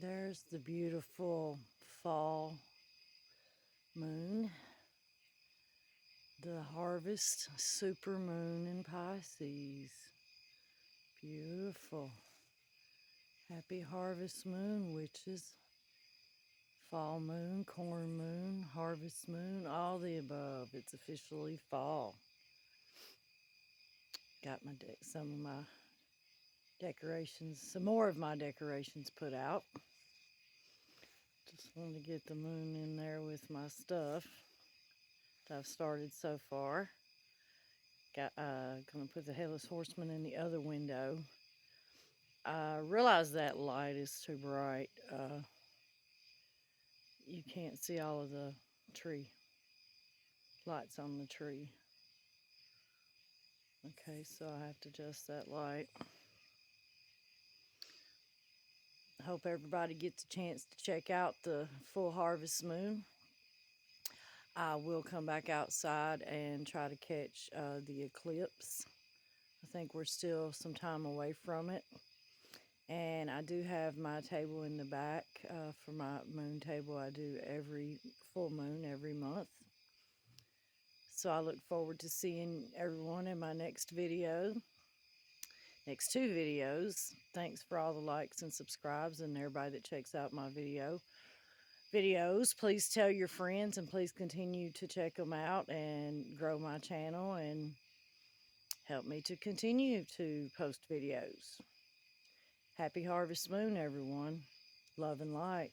There's the beautiful fall moon, the harvest super moon in Pisces. Beautiful. Happy harvest moon, witches. Fall moon, corn moon, harvest moon, all the above. It's officially fall. Got some of my decorations, some more of my decorations put out. Just wanted to get the moon in there with my stuff that I've started so far. Gonna put the Headless Horseman in the other window. I realize that light is too bright. You can't see all of the tree lights on the tree. Okay, so I have to adjust that light. I hope everybody gets a chance to check out the full harvest moon. I will come back outside and try to catch the eclipse. I think we're still some time away from it. And I do have my table in the back for my moon table. I do every full moon every month. So I look forward to seeing everyone in my next video. Next two videos. Thanks for all the likes and subscribes and everybody that checks out my videos. Please tell your friends and please continue to check them out and grow my channel and help me to continue to post videos. Happy Harvest Moon, everyone. Love and light.